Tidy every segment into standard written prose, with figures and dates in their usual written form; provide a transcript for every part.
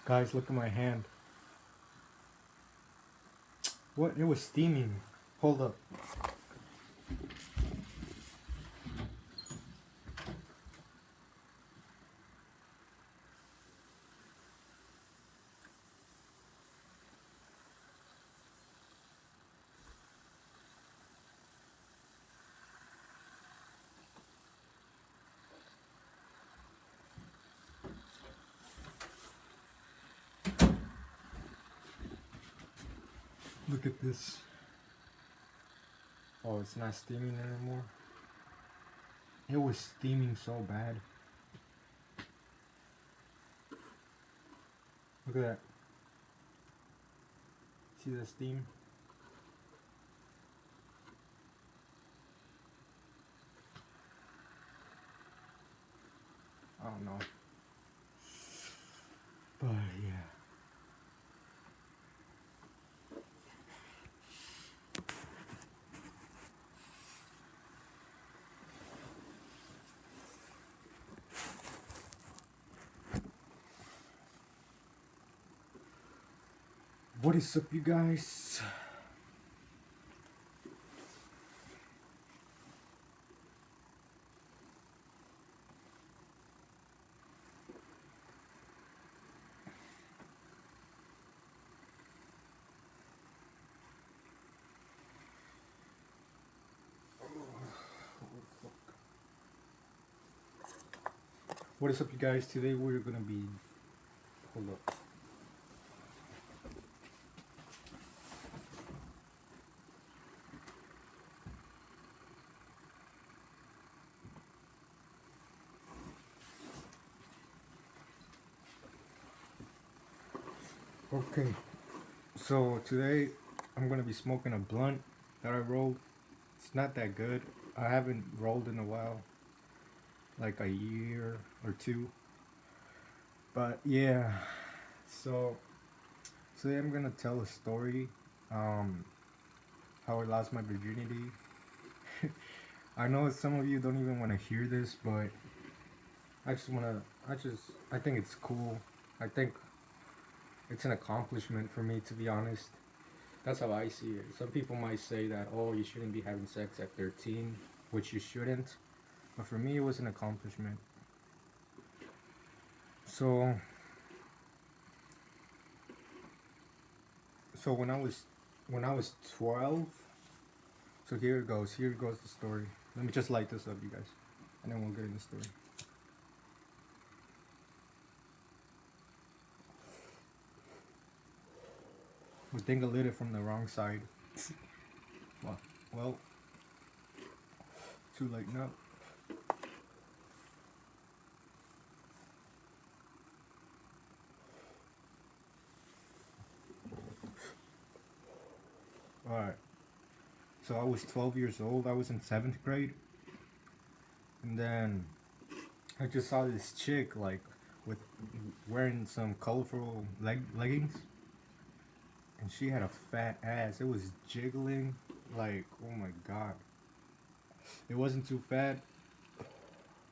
Guys, look at my hand. What? It was steaming. Hold up. Look at this. Oh, it's not steaming anymore. It was steaming so bad. Look at that. See the steam? I don't know. But yeah. What is up, you guys? What is up, you guys? Today we're gonna be. Hold up. Okay. So today I'm gonna be smoking a blunt that I rolled. It's not that good. I haven't rolled in a while, like a year or two. But yeah, so today I'm gonna tell a story, um, how I lost my virginity. I know some of you don't even want to hear this, but I just wanna, I think it's cool. I think it's an accomplishment for me, to be honest. That's how I see it. Some people might say that, oh, you shouldn't be having sex at 13, which you shouldn't. But for me, it was an accomplishment. So, so when I was 12. So here it goes. Here goes the story. Let me just light this up, you guys, and then we'll get in the story. I think I lit it from the wrong side. Well, too late now. All right. So I was 12 years old. I was in 7th grade, and then I just saw this chick like with wearing some colorful leggings, and she had a fat ass. It was jiggling like, oh my god. It wasn't too fat,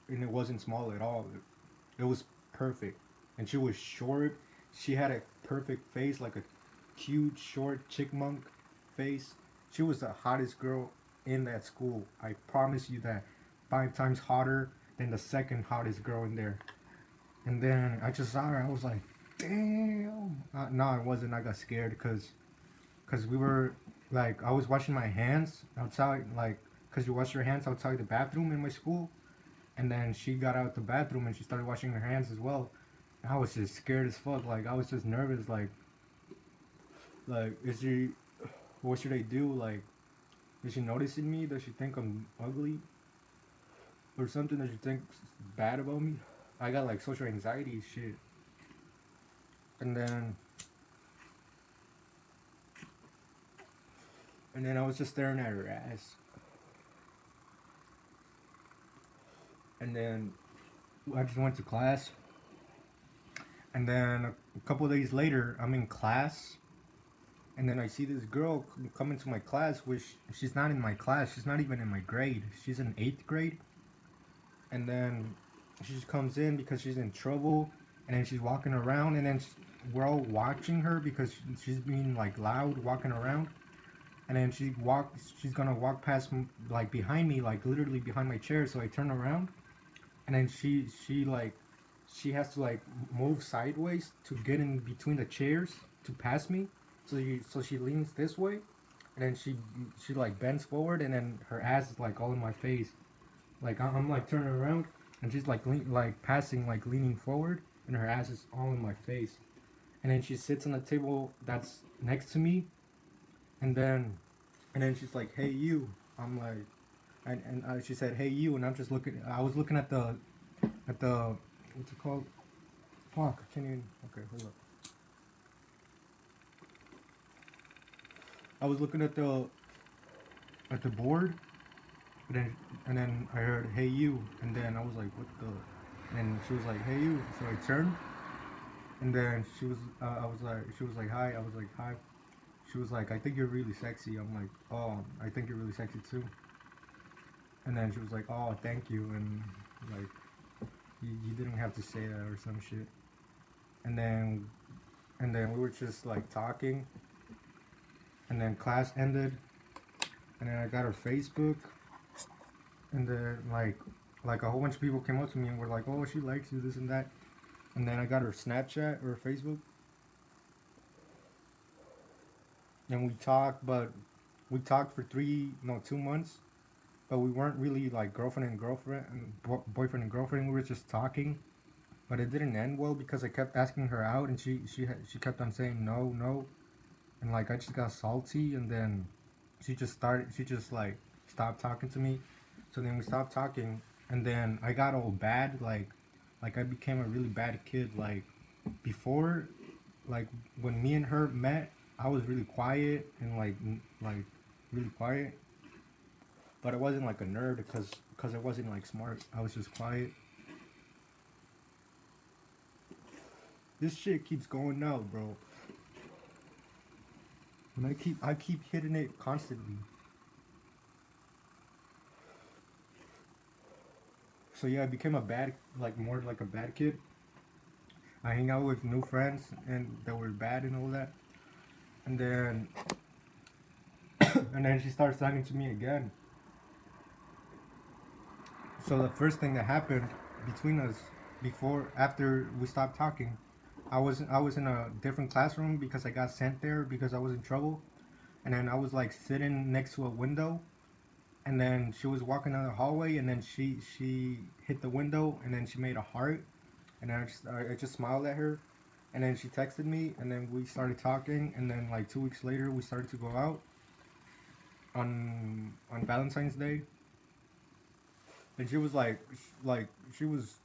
and it wasn't small at all. It was perfect, and she was short. She had a perfect face, like a cute short chickmunk face. She was the hottest girl in that school. I promise you that. 5 times hotter than the second hottest girl in there. And then I just saw her. I was like, damn. No, I wasn't. I got scared because we were like, I was washing my hands outside, like, because you wash your hands outside the bathroom in my school. And then she got out the bathroom and she started washing her hands as well. And I was just scared as fuck. Like, I was just nervous. Like, is she, what should I do? Like, is she noticing me? Does she think I'm ugly? Or something that she thinks bad about me? I got like social anxiety shit. And then I was just staring at her ass. And then I just went to class. And then a couple of days later, I'm in class. And then I see this girl come into my class, which she's not in my class. She's not even in my grade. She's in 8th grade. And then she just comes in because she's in trouble. And then she's walking around. And then we're all watching her because she's being like loud walking around, and then she's gonna walk past like behind me, like literally behind my chair. So I turn around, and then she has to like move sideways to get in between the chairs to pass me. So she leans this way, and then she like bends forward, and then her ass is like all in my face. Like I'm like turning around, and she's like like passing, like leaning forward, and her ass is all in my face. And then she sits on the table that's next to me, and then she's like, "Hey you." I'm like, and she said, "Hey you," and I'm just looking. I was looking at the what's it called? Fuck, I can't even. Okay, hold up. I was looking at the board, and then I heard, "Hey you," and then I was like, "What the?" And she was like, "Hey you." So I turned, and then I was like, she was like, "Hi." I was like, "Hi." She was like, "I think you're really sexy." I'm like, "Oh, I think you're really sexy too." And then she was like, "Oh, thank you," and like, you didn't have to say that or some shit. And then we were just like talking, and then class ended, and then I got her Facebook, and then like a whole bunch of people came up to me and were like, "Oh, she likes you, this and that." And then I got her Snapchat or Facebook, and we talked for 2 months, but we weren't really like boyfriend and girlfriend. We were just talking, but it didn't end well because I kept asking her out, and she kept on saying no, no, and like I just got salty, and then she just like stopped talking to me. So then we stopped talking, and then I got all bad, like I became a really bad kid. Like before, like when me and her met, I was really quiet and like really quiet, but I wasn't like a nerd because I wasn't like smart. I was just quiet. This shit keeps going out, bro, and I keep hitting it constantly. So yeah, I became a bad, like more like a bad kid. I hang out with new friends and that were bad and all that. And then and then she starts talking to me again. So the first thing that happened between us before after we stopped talking, I was in a different classroom because I got sent there because I was in trouble. And then I was like sitting next to a window, and then she was walking down the hallway, and then she hit the window, and then she made a heart, and I just smiled at her, and then she texted me, and then we started talking, and then like 2 weeks later we started to go out on Valentine's Day, and she was like she was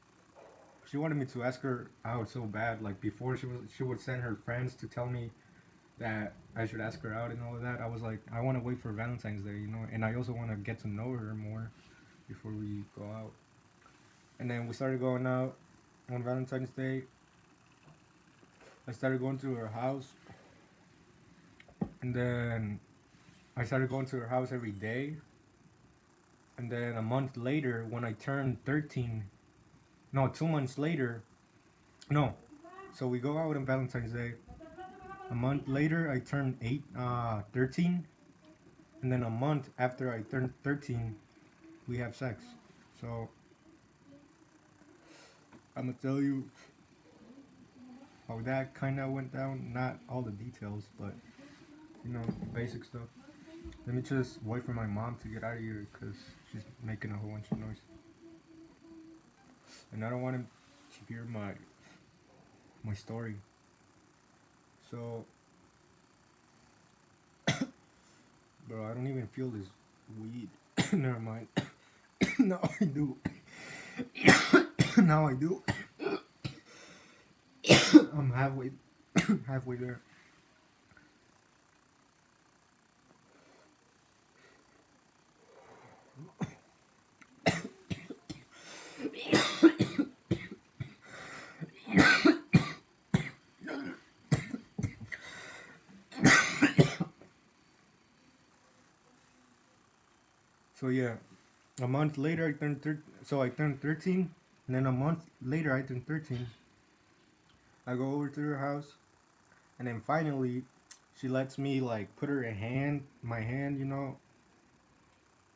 she wanted me to ask her out so bad. Like before she would send her friends to tell me that I should ask her out and all of that. I was like, I want to wait for Valentine's Day, and I also want to get to know her more before we go out. And then we started going out on Valentine's Day. I started going to her house, and then I started going to her house every day. And then a month later, when I turned 13, no, 2 months later, no. So we go out on Valentine's Day. A month later, I turned 13, and then a month after I turned 13, we have sex. So I'm gonna tell you how that kind of went down. Not all the details, but basic stuff. Let me just wait for my mom to get out of here because she's making a whole bunch of noise, and I don't want him to hear my story. So, bro, I don't even feel this weed. Never mind. Now I do. Now I do. I'm halfway, halfway there. So yeah, a month later I turned so I turned 13, and then a month later I turned 13. I go over to her house, And then finally, she lets me like put her hand, my hand, you know.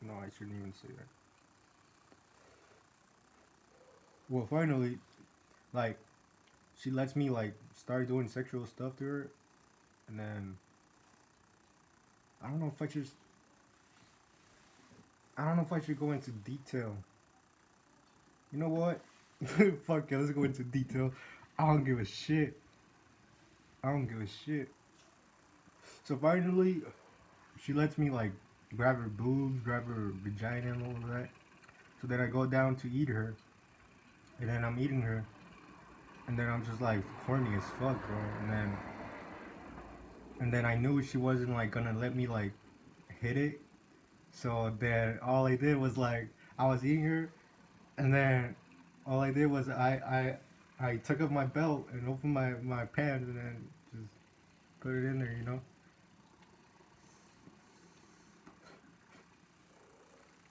No, I shouldn't even say that. Well, finally, like she lets me like start doing sexual stuff to her, and then I don't know if I just I don't know if I should go into detail. You know what? Fuck it, let's go into detail. I don't give a shit. I don't give a shit. So finally, she lets me like grab her boobs, grab her vagina, and all of that. So then I go down to eat her, and then I'm eating her, and then I'm just like horny as fuck, bro. And then I knew she wasn't like gonna let me like hit it. So then all I did was like I was eating her, and then all I did was I took off my belt and opened my pants and then just put it in there, you know.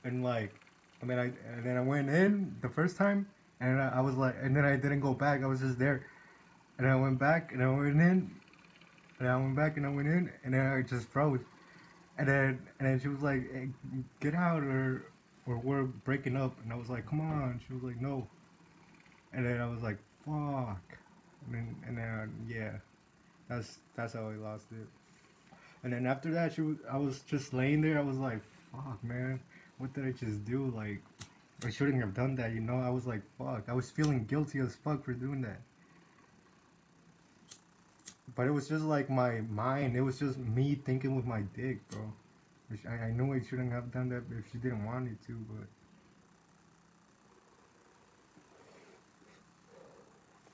And like, and then I went in the first time, and I was like, and then I didn't go back. I was just there, and I went back, and I went in, and I went back, and I went in, and then I just froze. And then she was like, hey, "Get out, or we're breaking up." And I was like, "Come on." She was like, "No." And then I was like, "Fuck." And then yeah, that's how I lost it. And then after that, I was just laying there. I was like, "Fuck, man, what did I just do?" Like, I shouldn't have done that, you know? I was like, "Fuck." I was feeling guilty as fuck for doing that. But it was just like my mind. It was just me thinking with my dick, bro. Which I know I shouldn't have done that if she didn't want me to, but.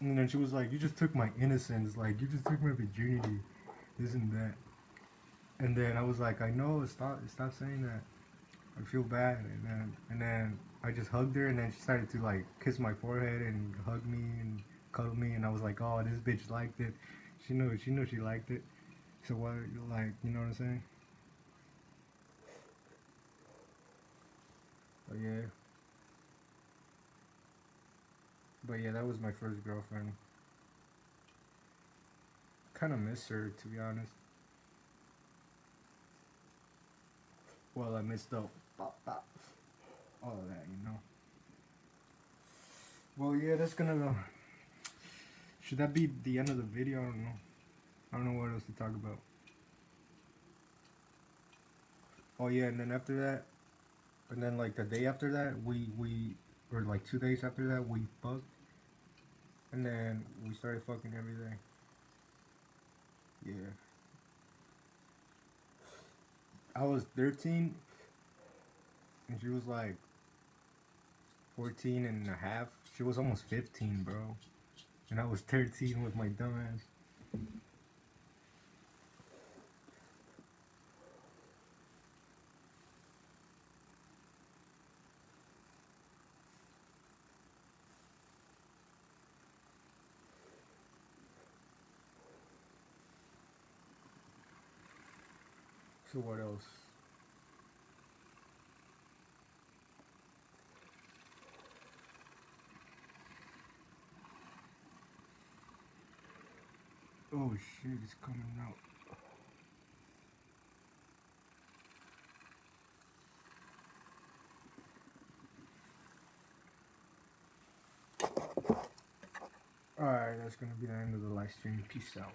And then she was like, "You just took my innocence. Like, you just took my virginity. This and that." And then I was like, "I know. Stop saying that. I feel bad." And then I just hugged her, and then she started to like kiss my forehead and hug me and cuddle me, and I was like, "Oh, this bitch liked it. She knew she liked it. So what? Like, you know what I'm saying?" But yeah, that was my first girlfriend. Kind of miss her, to be honest. Well, I missed out all of that, you know. Well, yeah, that's gonna. Should that be the end of the video? I don't know. I don't know what else to talk about. Oh yeah, and then after that, and then like the day after that, we or like 2 days after that, we fucked, and then we started fucking every day. Yeah, I was 13, and she was like 14 and a half. She was almost 15, bro, and I was 13 with my dumb ass. So what else? Oh shit, it's coming out. Alright, that's gonna be the end of the live stream. Peace out.